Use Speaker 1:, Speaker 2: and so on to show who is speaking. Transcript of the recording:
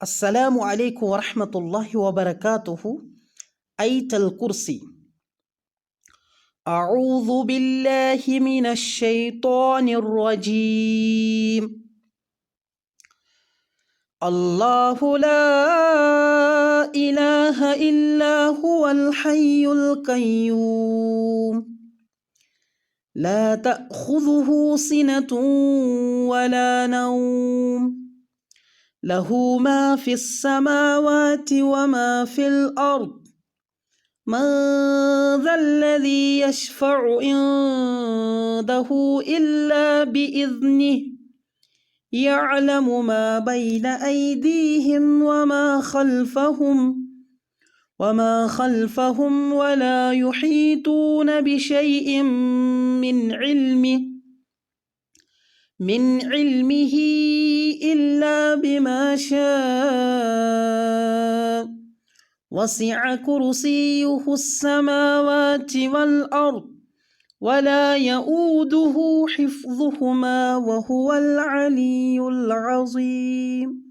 Speaker 1: السلام عليكم ورحمة الله وبركاته. آية الكرسي. أعوذ بالله من الشيطان الرجيم. الله لا إله إلا هو الحي القيوم لا تأخذه سنة ولا نوم له ما في السماوات وما في الأرض من ذا الذي يشفع عنده إلا بإذنه يعلم ما بين أيديهم وما خلفهم ولا يحيطون بشيء من علمه إلا بما شاء وسع كرسيه السماوات والأرض ولا يؤوده حفظهما وهو العلي العظيم.